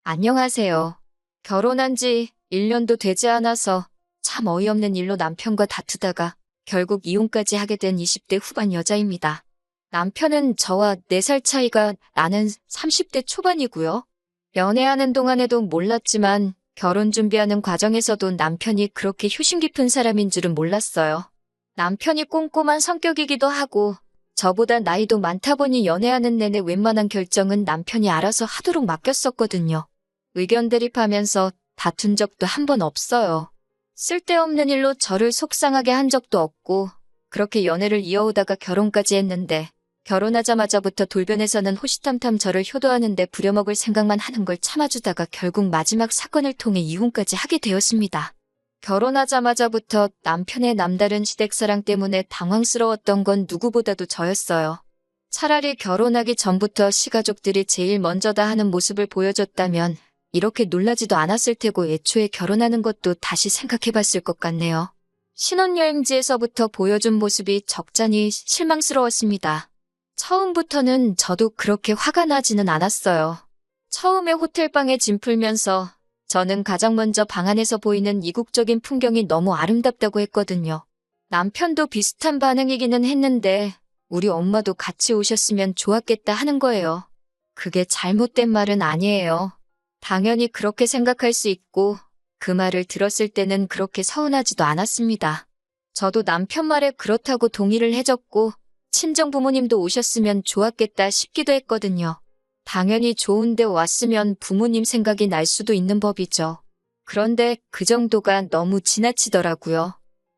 안녕하세요. 결혼한 지 1년도 되지 않아서 참 어이없는 일로 남편과 다투다가 결국 이혼까지 하게 된 20대 후반 여자입니다. 남편은 저와 4살 차이가 나는 30대 초반이고요. 연애하는 동안에도 몰랐지만 결혼 준비하는 과정에서도 남편이 그렇게 효심 깊은 사람인 줄은 몰랐어요. 남편이 꼼꼼한 성격이기도 하고 저보다 나이도 많다 보니 연애하는 내내 웬만한 결정은 남편이 알아서 하도록 맡겼었거든요. 의견 대립하면서 다툰 적도 한 번 없어요. 쓸데없는 일로 저를 속상하게 한 적도 없고 그렇게 연애를 이어오다가 결혼까지 했는데 결혼하자마자부터 돌변해서는 호시탐탐 저를 효도하는데 부려먹을 생각만 하는 걸 참아주다가 결국 마지막 사건을 통해 이혼까지 하게 되었습니다. 결혼하자마자부터 남편의 남다른 시댁사랑 때문에 당황스러웠던 건 누구보다도 저였어요. 차라리 결혼하기 전부터 시가족들이 제일 먼저다 하는 모습을 보여줬다면 이렇게 놀라지도 않았을 테고 애초에 결혼하는 것도 다시 생각해봤을 것 같네요. 신혼여행지에서부터 보여준 모습이 적잖이 실망스러웠습니다. 처음부터는 저도 그렇게 화가 나지는 않았어요. 처음에 호텔방에 짐 풀면서 저는 가장 먼저 방 안에서 보이는 이국적인 풍경이 너무 아름답다고 했거든요. 남편도 비슷한 반응이기는 했는데 우리 엄마도 같이 오셨으면 좋았겠다 하는 거예요. 그게 잘못된 말은 아니에요. 당연히 그렇게 생각할 수 있고 그 말을 들었을 때는 그렇게 서운하지도 않았습니다. 저도 남편 말에 그렇다고 동의를 해줬고 친정 부모님도 오셨으면 좋았겠다 싶기도 했거든요. 당연히 좋은데 왔으면 부모님 생각이 날 수도 있는 법이죠. 그런데 그 정도가 너무 지나치더라고요.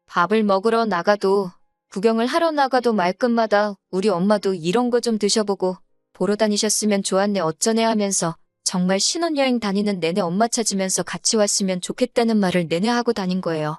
밥을 먹으러 나가도 구경을 하러 나가도 말끝마다 우리 엄마도 이런 거 좀 드셔보고 보러 다니셨으면 좋았네 어쩌네 하면서 정말 신혼여행 다니는 내내 엄마 찾으면서 같이 왔으면 좋겠다는 말을 내내 하고 다닌 거예요.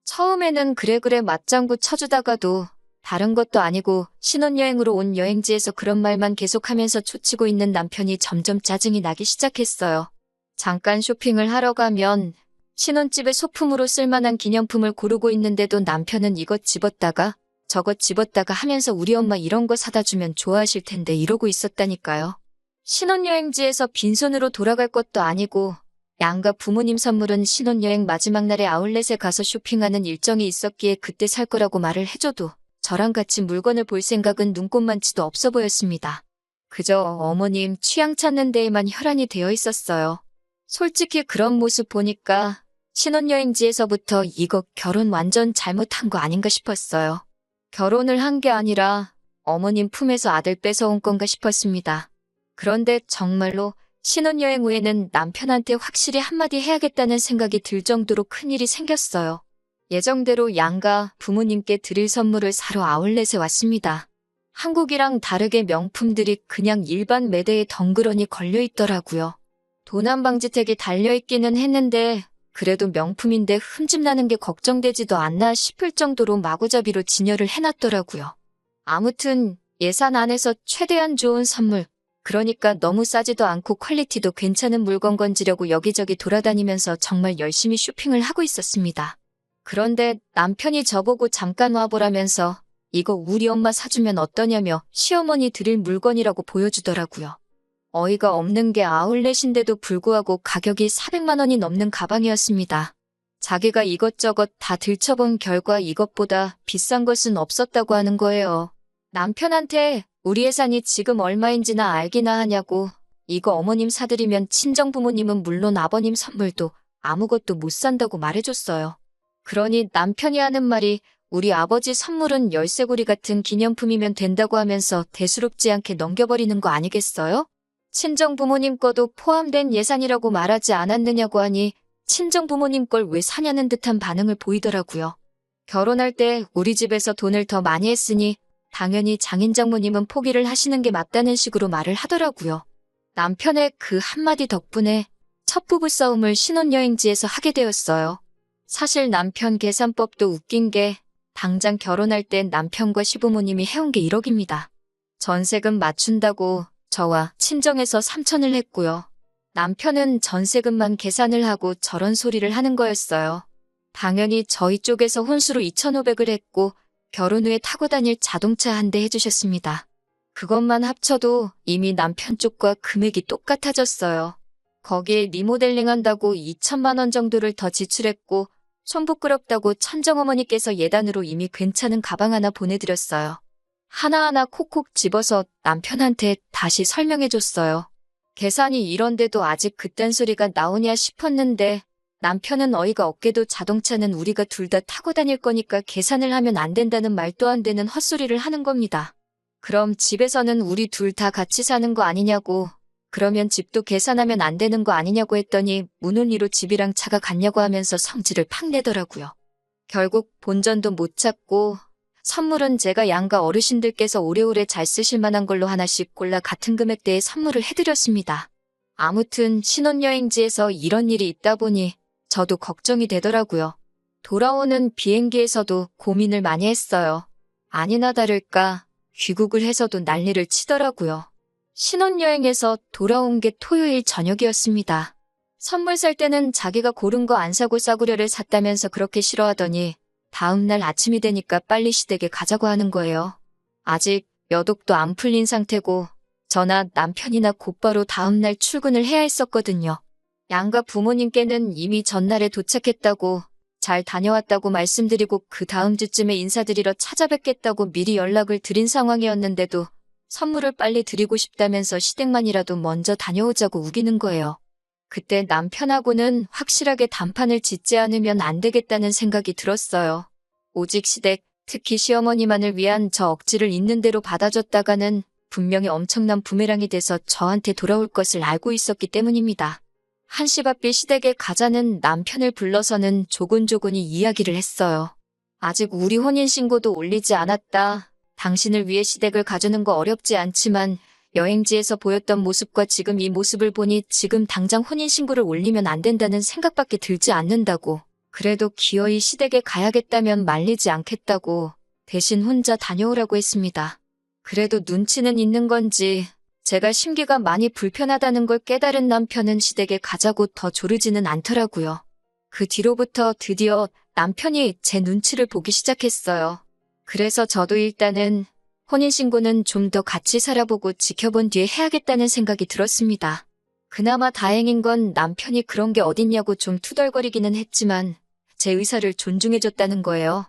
처음에는 그래 맞장구 쳐주다가도 다른 것도 아니고 신혼여행으로 온 여행지에서 그런 말만 계속하면서 초치고 있는 남편이 점점 짜증이 나기 시작했어요. 잠깐 쇼핑을 하러 가면 신혼집에 소품으로 쓸만한 기념품을 고르고 있는데도 남편은 이것 집었다가 저것 집었다가 하면서 우리 엄마 이런 거 사다 주면 좋아하실 텐데 이러고 있었다니까요. 신혼여행지에서 빈손으로 돌아갈 것도 아니고 양가 부모님 선물은 신혼여행 마지막 날에 아울렛에 가서 쇼핑하는 일정이 있었기에 그때 살 거라고 말을 해줘도 저랑 같이 물건을 볼 생각은 눈꼽만치도 없어 보였습니다. 그저 어머님 취향 찾는 데에만 혈안이 되어 있었어요. 솔직히 그런 모습 보니까 신혼여행지에서부터 이거 결혼 완전 잘못한 거 아닌가 싶었어요. 결혼을 한 게 아니라 어머님 품에서 아들 뺏어온 건가 싶었습니다. 그런데 정말로 신혼여행 후에는 남편한테 확실히 한마디 해야겠다는 생각이 들 정도로 큰일이 생겼어요. 예정대로 양가 부모님께 드릴 선물을 사러 아울렛에 왔습니다. 한국이랑 다르게 명품들이 그냥 일반 매대에 덩그러니 걸려있더라고요. 도난방지택이 달려있기는 했는데 그래도 명품인데 흠집나는 게 걱정되지도 않나 싶을 정도로 마구잡이로 진열을 해놨더라고요. 아무튼 예산 안에서 최대한 좋은 선물, 그러니까 너무 싸지도 않고 퀄리티도 괜찮은 물건 건지려고 여기저기 돌아다니면서 정말 열심히 쇼핑을 하고 있었습니다. 그런데 남편이 저보고 잠깐 와보라면서 이거 우리 엄마 사주면 어떠냐며 시어머니 드릴 물건이라고 보여주더라고요. 어이가 없는 게 아울렛인데도 불구하고 가격이 400만 원이 넘는 가방이었습니다. 자기가 이것저것 다 들춰본 결과 이것보다 비싼 것은 없었다고 하는 거예요. 남편한테 우리 예산이 지금 얼마인지나 알기나 하냐고 이거 어머님 사드리면 친정부모님은 물론 아버님 선물도 아무것도 못 산다고 말해줬어요. 그러니 남편이 하는 말이 우리 아버지 선물은 열쇠고리 같은 기념품이면 된다고 하면서 대수롭지 않게 넘겨버리는 거 아니겠어요? 친정부모님 거도 포함된 예산이라고 말하지 않았느냐고 하니 친정부모님 걸 왜 사냐는 듯한 반응을 보이더라고요. 결혼할 때 우리 집에서 돈을 더 많이 했으니 당연히 장인장모님은 포기를 하시는 게 맞다는 식으로 말을 하더라고요. 남편의 그 한마디 덕분에 첫 부부싸움을 신혼여행지에서 하게 되었어요. 사실 남편 계산법도 웃긴 게 당장 결혼할 땐 남편과 시부모님이 해온 게 1억입니다. 전세금 맞춘다고 저와 친정에서 3천을 했고요. 남편은 전세금만 계산을 하고 저런 소리를 하는 거였어요. 당연히 저희 쪽에서 혼수로 2,500을 했고 결혼 후에 타고 다닐 자동차 한 대 해주셨습니다. 그것만 합쳐도 이미 남편 쪽과 금액이 똑같아졌어요. 거기에 리모델링 한다고 2천만 원 정도를 더 지출했고 손 부끄럽다고 천정어머니께서 예단으로 이미 괜찮은 가방 하나 보내드렸어요. 하나하나 콕콕 집어서 남편한테 다시 설명해줬어요. 계산이 이런데도 아직 그딴 소리가 나오냐 싶었는데 남편은 어이가 없게도 자동차는 우리가 둘 다 타고 다닐 거니까 계산을 하면 안 된다는 말도 안 되는 헛소리를 하는 겁니다. 그럼 집에서는 우리 둘 다 같이 사는 거 아니냐고, 그러면 집도 계산하면 안 되는 거 아니냐고 했더니 문은리로 집이랑 차가 같냐고 하면서 성질을 팍 내더라고요. 결국 본전도 못 찾고 선물은 제가 양가 어르신들께서 오래오래 잘 쓰실 만한 걸로 하나씩 골라 같은 금액대에 선물을 해드렸습니다. 아무튼 신혼여행지에서 이런 일이 있다 보니 저도 걱정이 되더라고요. 돌아오는 비행기에서도 고민을 많이 했어요. 아니나 다를까 귀국을 해서도 난리를 치더라고요. 신혼여행에서 돌아온 게 토요일 저녁이었습니다. 선물 살 때는 자기가 고른 거 안 사고 싸구려를 샀다면서 그렇게 싫어하더니 다음날 아침이 되니까 빨리 시댁에 가자고 하는 거예요. 아직 몇 억도 안 풀린 상태고 저나 남편이나 곧바로 다음날 출근을 해야 했었거든요. 양가 부모님께는 이미 전날에 도착했다고 잘 다녀왔다고 말씀드리고 그 다음 주쯤에 인사드리러 찾아뵙겠다고 미리 연락을 드린 상황이었는데도 선물을 빨리 드리고 싶다면서 시댁만이라도 먼저 다녀오자고 우기는 거예요. 그때 남편하고는 확실하게 단판을 짓지 않으면 안 되겠다는 생각이 들었어요. 오직 시댁, 특히 시어머니만을 위한 저 억지를 있는 대로 받아줬다가는 분명히 엄청난 부메랑이 돼서 저한테 돌아올 것을 알고 있었기 때문입니다. 한시 바삐 시댁에 가자는 남편을 불러서는 조곤조곤히 이야기를 했어요. 아직 우리 혼인신고도 올리지 않았다. 당신을 위해 시댁을 가주는 거 어렵지 않지만 여행지에서 보였던 모습과 지금 이 모습을 보니 지금 당장 혼인신고를 올리면 안 된다는 생각밖에 들지 않는다고. 그래도 기어이 시댁에 가야겠다면 말리지 않겠다고 대신 혼자 다녀오라고 했습니다. 그래도 눈치는 있는 건지 제가 심기가 많이 불편하다는 걸 깨달은 남편은 시댁에 가자고 더 조르지는 않더라고요. 그 뒤로부터 드디어 남편이 제 눈치를 보기 시작했어요. 그래서 저도 일단은 혼인신고는 좀 더 같이 살아보고 지켜본 뒤에 해야겠다는 생각이 들었습니다. 그나마 다행인 건 남편이 그런 게 어딨냐고 좀 투덜거리기는 했지만 제 의사를 존중해줬다는 거예요.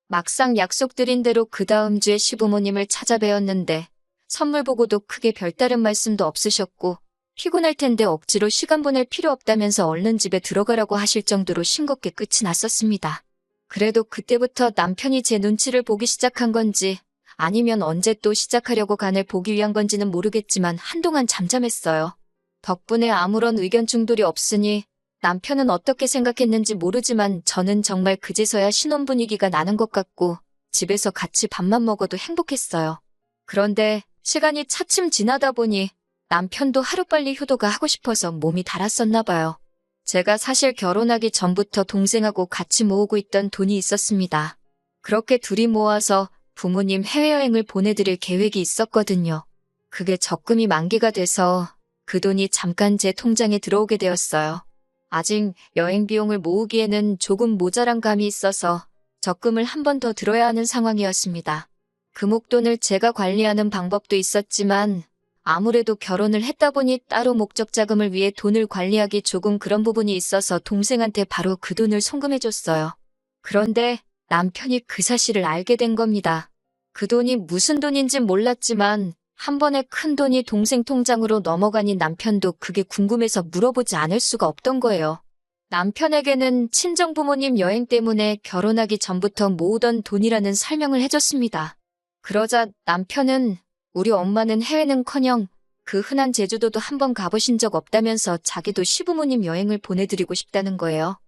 막상 약속드린 대로 그 다음 주에 시부모님을 찾아뵈었는데 선물 보고도 크게 별다른 말씀도 없으셨고 피곤할 텐데 억지로 시간 보낼 필요 없다면서 얼른 집에 들어가라고 하실 정도로 싱겁게 끝이 났었습니다. 그래도 그때부터 남편이 제 눈치를 보기 시작한 건지 아니면 언제 또 시작하려고 간을 보기 위한 건지는 모르겠지만 한동안 잠잠했어요. 덕분에 아무런 의견 충돌이 없으니 남편은 어떻게 생각했는지 모르지만 저는 정말 그제서야 신혼 분위기가 나는 것 같고 집에서 같이 밥만 먹어도 행복했어요. 그런데 시간이 차츰 지나다 보니 남편도 하루빨리 효도가 하고 싶어서 몸이 달았었나 봐요. 제가 사실 결혼하기 전부터 동생하고 같이 모으고 있던 돈이 있었습니다. 그렇게 둘이 모아서 부모님 해외여행을 보내드릴 계획이 있었거든요. 그게 적금이 만기가 돼서 그 돈이 잠깐 제 통장에 들어오게 되었어요. 아직 여행 비용을 모으기에는 조금 모자란 감이 있어서 적금을 한 번 더 들어야 하는 상황이었습니다. 그 목돈을 제가 관리하는 방법도 있었지만 아무래도 결혼을 했다 보니 따로 목적 자금을 위해 돈을 관리하기 조금 그런 부분이 있어서 동생한테 바로 그 돈을 송금해줬어요. 그런데 남편이 그 사실을 알게 된 겁니다. 그 돈이 무슨 돈인진 몰랐지만 한 번에 큰 돈이 동생 통장으로 넘어가니 남편도 그게 궁금해서 물어보지 않을 수가 없던 거예요. 남편에게는 친정부모님 여행 때문에 결혼하기 전부터 모으던 돈이라는 설명을 해줬습니다. 그러자 남편은 우리 엄마는 해외는커녕 그 흔한 제주도도 한번 가보신 적 없다면서 자기도 시부모님 여행을 보내드리고 싶다는 거예요.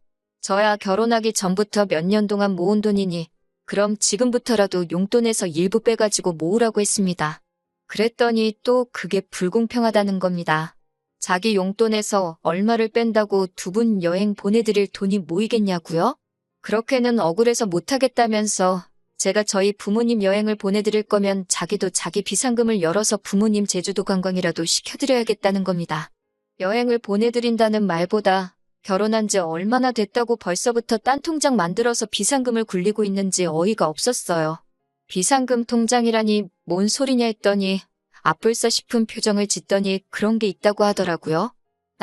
저야 결혼하기 전부터 몇 년 동안 모은 돈이니 그럼 지금부터라도 용돈에서 일부 빼가지고 모으라고 했습니다. 그랬더니 또 그게 불공평하다는 겁니다. 자기 용돈에서 얼마를 뺀다고 두 분 여행 보내드릴 돈이 모이겠냐고요? 그렇게는 억울해서 못하겠다면서 제가 저희 부모님 여행을 보내드릴 거면 자기도 자기 비상금을 열어서 부모님 제주도 관광이라도 시켜드려야겠다는 겁니다. 여행을 보내드린다는 말보다 결혼한 지 얼마나 됐다고 벌써부터 딴 통장 만들어서 비상금을 굴리고 있는지 어이가 없었어요. 비상금 통장이라니 뭔 소리냐 했더니 아뿔싸 싶은 표정을 짓더니 그런 게 있다고 하더라고요.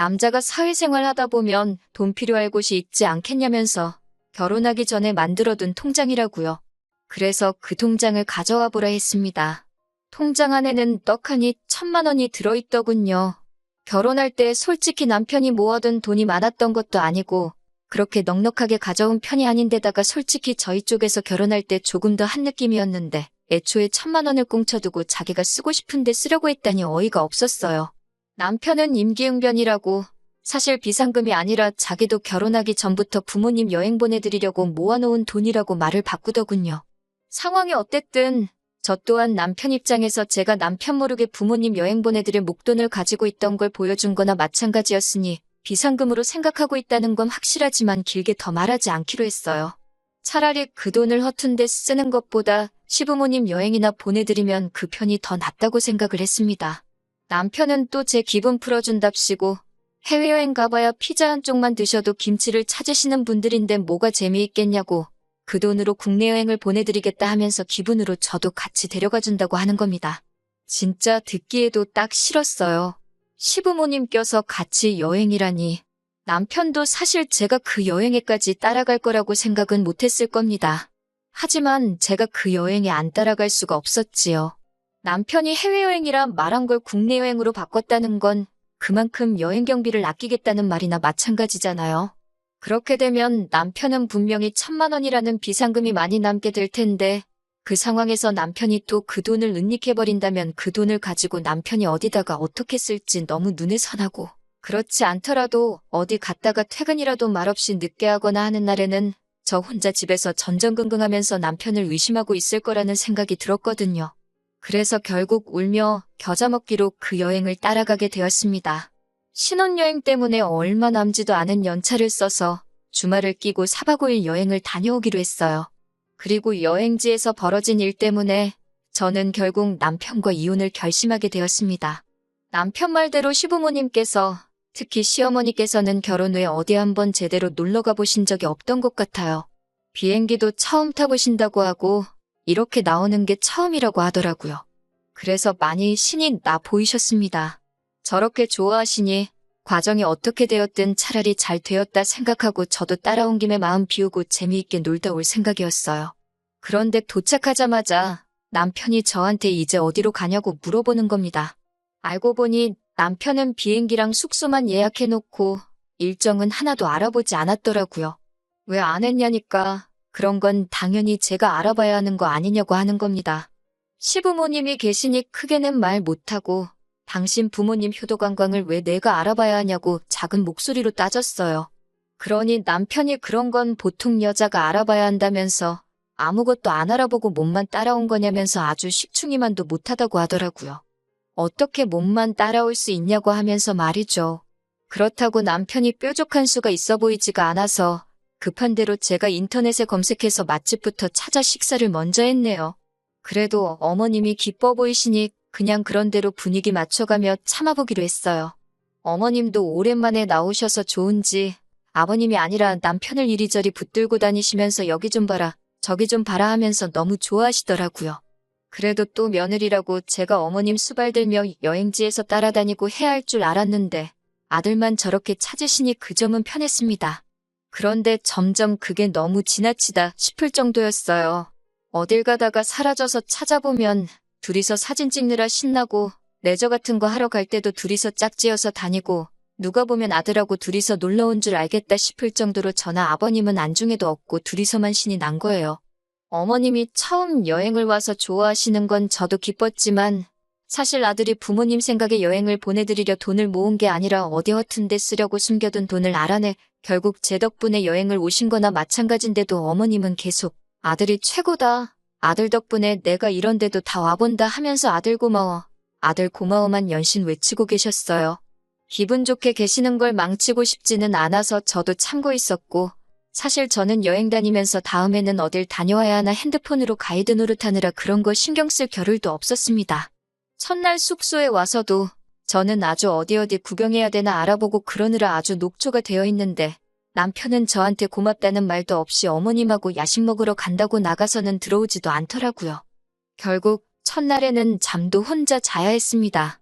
남자가 사회생활 하다 보면 돈 필요할 곳이 있지 않겠냐면서 결혼하기 전에 만들어둔 통장이라고요. 그래서 그 통장을 가져와 보라 했습니다. 통장 안에는 떡하니 1,000만 원이 들어있더군요. 결혼할 때 솔직히 남편이 모아둔 돈이 많았던 것도 아니고 그렇게 넉넉하게 가져온 편이 아닌데다가 솔직히 저희 쪽에서 결혼할 때 조금 더 한 느낌이었는데 애초에 1,000만 원을 꽁쳐두고 자기가 쓰고 싶은데 쓰려고 했다니 어이가 없었어요. 남편은 임기응변이라고 사실 비상금이 아니라 자기도 결혼하기 전부터 부모님 여행 보내드리려고 모아놓은 돈이라고 말을 바꾸더군요. 상황이 어땠든 저 또한 남편 입장에서 제가 남편 모르게 부모님 여행 보내드릴 목돈을 가지고 있던 걸 보여준 거나 마찬가지였으니 비상금으로 생각하고 있다는 건 확실하지만 길게 더 말하지 않기로 했어요. 차라리 그 돈을 허튼 데 쓰는 것보다 시부모님 여행이나 보내드리면 그 편이 더 낫다고 생각을 했습니다. 남편은 또 제 기분 풀어준답시고 해외여행 가봐야 피자 한 쪽만 드셔도 김치를 찾으시는 분들인데 뭐가 재미있겠냐고 그 돈으로 국내 여행을 보내드리겠다 하면서 기분으로 저도 같이 데려가준다고 하는 겁니다. 진짜 듣기에도 딱 싫었어요. 시부모님 껴서 같이 여행이라니. 남편도 사실 제가 그 여행에까지 따라갈 거라고 생각은 못했을 겁니다. 하지만 제가 그 여행에 안 따라갈 수가 없었지요. 남편이 해외여행이라 말한 걸 국내 여행으로 바꿨다는 건 그만큼 여행 경비를 아끼겠다는 말이나 마찬가지잖아요. 그렇게 되면 남편은 분명히 1,000만 원이라는 비상금이 많이 남게 될 텐데 그 상황에서 남편이 또 그 돈을 은닉해버린다면 그 돈을 가지고 남편이 어디다가 어떻게 쓸지 너무 눈에 선하고 그렇지 않더라도 어디 갔다가 퇴근이라도 말없이 늦게 하거나 하는 날에는 저 혼자 집에서 전전긍긍하면서 남편을 의심하고 있을 거라는 생각이 들었거든요. 그래서 결국 울며 겨자 먹기로 그 여행을 따라가게 되었습니다. 신혼여행 때문에 얼마 남지도 않은 연차를 써서 주말을 끼고 4박 5일 여행을 다녀오기로 했어요. 그리고 여행지에서 벌어진 일 때문에 저는 결국 남편과 이혼을 결심하게 되었습니다. 남편 말대로 시부모님께서 특히 시어머니께서는 결혼 후에 어디 한번 제대로 놀러가 보신 적이 없던 것 같아요. 비행기도 처음 타보신다고 하고 이렇게 나오는 게 처음이라고 하더라고요. 그래서 많이 신이 나 보이셨습니다. 저렇게 좋아하시니 과정이 어떻게 되었든 차라리 잘 되었다 생각하고 저도 따라온 김에 마음 비우고 재미있게 놀다 올 생각이었어요. 그런데 도착하자마자 남편이 저한테 이제 어디로 가냐고 물어보는 겁니다. 알고 보니 남편은 비행기랑 숙소만 예약해놓고 일정은 하나도 알아보지 않았더라고요. 왜 안 했냐니까 그런 건 당연히 제가 알아봐야 하는 거 아니냐고 하는 겁니다. 시부모님이 계시니 크게는 말 못하고 당신 부모님 효도관광을 왜 내가 알아봐야 하냐고 작은 목소리로 따졌어요. 그러니 남편이 그런 건 보통 여자가 알아봐야 한다면서 아무것도 안 알아보고 몸만 따라온 거냐면서 아주 식충이만도 못하다고 하더라고요. 어떻게 몸만 따라올 수 있냐고 하면서 말이죠. 그렇다고 남편이 뾰족한 수가 있어 보이지가 않아서 급한 대로 제가 인터넷에 검색해서 맛집부터 찾아 식사를 먼저 했네요. 그래도 어머님이 기뻐 보이시니 그냥 그런 대로 분위기 맞춰가며 참아보기로 했어요. 어머님도 오랜만에 나오셔서 좋은지 아버님이 아니라 남편을 이리저리 붙들고 다니시면서 여기 좀 봐라 저기 좀 봐라 하면서 너무 좋아하시더라고요. 그래도 또 며느리라고 제가 어머님 수발들며 여행지에서 따라다니고 해야 할 줄 알았는데 아들만 저렇게 찾으시니 그 점은 편했습니다. 그런데 점점 그게 너무 지나치다 싶을 정도였어요. 어딜 가다가 사라져서 찾아보면 둘이서 사진 찍느라 신나고 레저 같은 거 하러 갈 때도 둘이서 짝지어서 다니고 누가 보면 아들하고 둘이서 놀러 온 줄 알겠다 싶을 정도로 저나 아버님은 안중에도 없고 둘이서만 신이 난 거예요. 어머님이 처음 여행을 와서 좋아하시는 건 저도 기뻤지만 사실 아들이 부모님 생각에 여행을 보내드리려 돈을 모은 게 아니라 어디 허튼 데 쓰려고 숨겨둔 돈을 알아내 결국 제 덕분에 여행을 오신 거나 마찬가지인데도 어머님은 계속 아들이 최고다. 아들 덕분에 내가 이런 데도 다 와본다 하면서 아들 고마워. 아들 고마워만 연신 외치고 계셨어요. 기분 좋게 계시는 걸 망치고 싶지는 않아서 저도 참고 있었고 사실 저는 여행 다니면서 다음에는 어딜 다녀와야 하나 핸드폰으로 가이드 노릇하느라 그런 거 신경 쓸 겨를도 없었습니다. 첫날 숙소에 와서도 저는 아주 어디 구경해야 되나 알아보고 그러느라 아주 녹초가 되어 있는데 남편은 저한테 고맙다는 말도 없이 어머님하고 야식 먹으러 간다고 나가서는 들어오지도 않더라고요. 결국 첫날에는 잠도 혼자 자야 했습니다.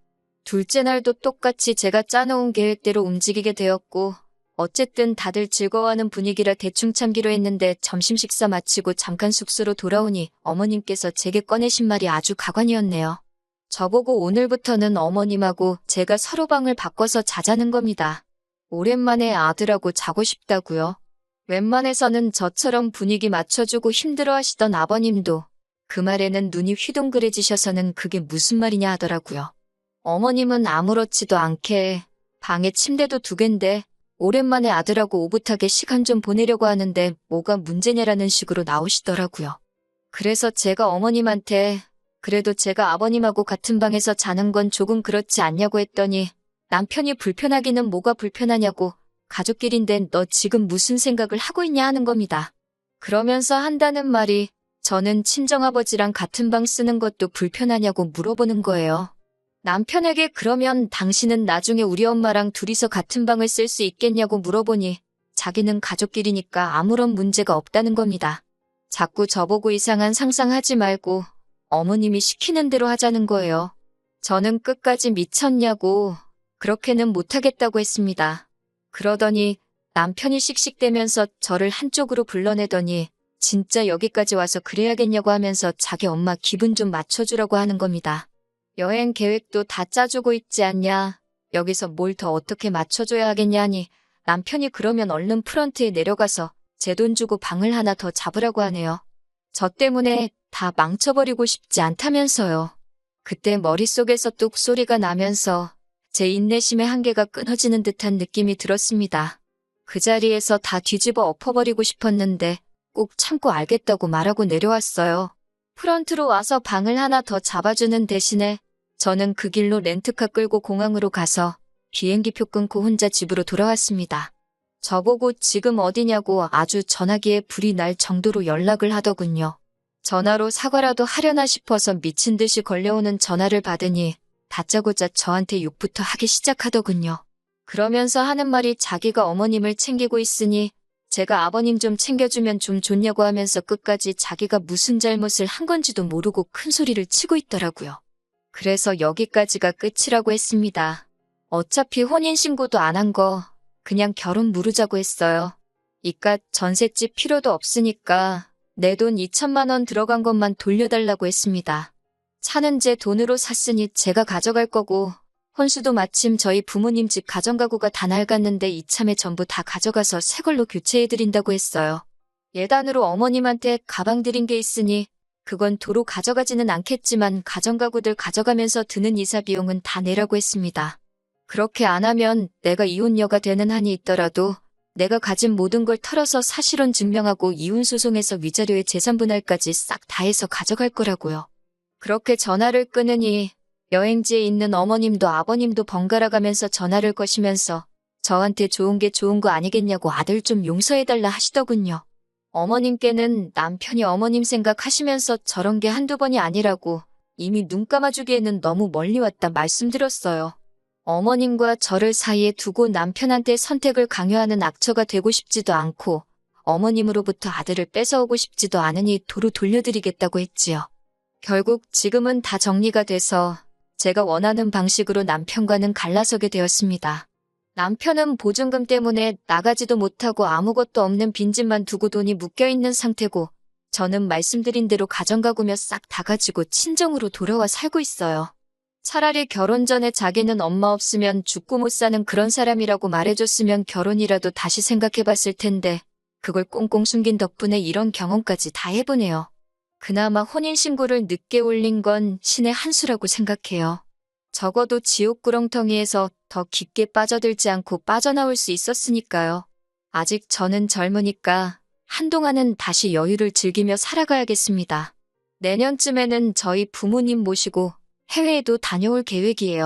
둘째 날도 똑같이 제가 짜놓은 계획대로 움직이게 되었고, 어쨌든 다들 즐거워하는 분위기라 대충 참기로 했는데 점심 식사 마치고 잠깐 숙소로 돌아오니 어머님께서 제게 꺼내신 말이 아주 가관이었네요. 저보고 오늘부터는 어머님하고 제가 서로 방을 바꿔서 자자는 겁니다. 오랜만에 아들하고 자고 싶다고요. 웬만해서는 저처럼 분위기 맞춰주고 힘들어하시던 아버님도 그 말에는 눈이 휘둥그레지셔서는 그게 무슨 말이냐 하더라고요. 어머님은 아무렇지도 않게 방에 침대도 2개인데 오랜만에 아들하고 오붓하게 시간 좀 보내려고 하는데 뭐가 문제냐라는 식으로 나오시더라고요. 그래서 제가 어머님한테 그래도 제가 아버님하고 같은 방에서 자는 건 조금 그렇지 않냐고 했더니 남편이 불편하기는 뭐가 불편하냐고 가족끼리인데 너 지금 무슨 생각을 하고 있냐 하는 겁니다. 그러면서 한다는 말이 저는 친정아버지랑 같은 방 쓰는 것도 불편하냐고 물어보는 거예요. 남편에게 그러면 당신은 나중에 우리 엄마랑 둘이서 같은 방을 쓸 수 있겠냐고 물어보니 자기는 가족끼리니까 아무런 문제가 없다는 겁니다. 자꾸 저보고 이상한 상상하지 말고 어머님이 시키는 대로 하자는 거예요. 저는 끝까지 미쳤냐고 그렇게는 못하겠다고 했습니다. 그러더니 남편이 씩씩대면서 저를 한쪽으로 불러내더니 진짜 여기까지 와서 그래야겠냐고 하면서 자기 엄마 기분 좀 맞춰주라고 하는 겁니다. 여행 계획도 다 짜주고 있지 않냐. 여기서 뭘 더 어떻게 맞춰줘야 하겠냐니 남편이 그러면 얼른 프런트에 내려가서 제 돈 주고 방을 하나 더 잡으라고 하네요. 저 때문에 다 망쳐버리고 싶지 않다면서요. 그때 머릿속에서 뚝 소리가 나면서 제 인내심의 한계가 끊어지는 듯한 느낌이 들었습니다. 그 자리에서 다 뒤집어 엎어버리고 싶었는데 꼭 참고 알겠다고 말하고 내려왔어요. 프런트로 와서 방을 하나 더 잡아주는 대신에 저는 그 길로 렌트카 끌고 공항으로 가서 비행기표 끊고 혼자 집으로 돌아왔습니다. 저보고 지금 어디냐고 아주 전화기에 불이 날 정도로 연락을 하더군요. 전화로 사과라도 하려나 싶어서 미친 듯이 걸려오는 전화를 받으니 다짜고짜 저한테 욕부터 하기 시작하더군요. 그러면서 하는 말이 자기가 어머님을 챙기고 있으니 제가 아버님 좀 챙겨주면 좀 좋냐고 하면서 끝까지 자기가 무슨 잘못을 한 건지도 모르고 큰 소리를 치고 있더라고요. 그래서 여기까지가 끝이라고 했습니다. 어차피 혼인신고도 안 한 거 그냥 결혼 무르자고 했어요. 이깟 전셋집 필요도 없으니까 내 돈 2천만 원 들어간 것만 돌려달라고 했습니다. 차는 제 돈으로 샀으니 제가 가져갈 거고 혼수도 마침 저희 부모님 집 가정가구가 다 낡았는데 이참에 전부 다 가져가서 새 걸로 교체해드린다고 했어요. 예단으로 어머님한테 가방 드린 게 있으니 그건 도로 가져가지는 않겠지만 가정가구들 가져가면서 드는 이사 비용은 다 내라고 했습니다. 그렇게 안 하면 내가 이혼녀가 되는 한이 있더라도 내가 가진 모든 걸 털어서 사실혼 증명하고 이혼소송에서 위자료에 재산분할까지 싹 다 해서 가져갈 거라고요. 그렇게 전화를 끊으니 여행지에 있는 어머님도 아버님도 번갈아 가면서 전화를 거시면서 저한테 좋은 게 좋은 거 아니겠냐고 아들 좀 용서해달라 하시더군요. 어머님께는 남편이 어머님 생각하시면서 저런 게 한두 번이 아니라고 이미 눈 감아주기에는 너무 멀리 왔다 말씀드렸어요. 어머님과 저를 사이에 두고 남편한테 선택을 강요하는 악처가 되고 싶지도 않고 어머님으로부터 아들을 뺏어오고 싶지도 않으니 도로 돌려드리겠다고 했지요. 결국 지금은 다 정리가 돼서 제가 원하는 방식으로 남편과는 갈라서게 되었습니다. 남편은 보증금 때문에 나가지도 못하고 아무것도 없는 빈집만 두고 돈이 묶여있는 상태고 저는 말씀드린 대로 가정가구며 싹 다 가지고 친정으로 돌아와 살고 있어요. 차라리 결혼 전에 자기는 엄마 없으면 죽고 못 사는 그런 사람이라고 말해줬으면 결혼이라도 다시 생각해봤을 텐데 그걸 꽁꽁 숨긴 덕분에 이런 경험까지 다 해보네요. 그나마 혼인신고를 늦게 올린 건 신의 한 수라고 생각해요. 적어도 지옥 구렁텅이에서 더 깊게 빠져들지 않고 빠져나올 수 있었으니까요. 아직 저는 젊으니까 한동안은 다시 여유를 즐기며 살아가야겠습니다. 내년쯤에는 저희 부모님 모시고 해외에도 다녀올 계획이에요.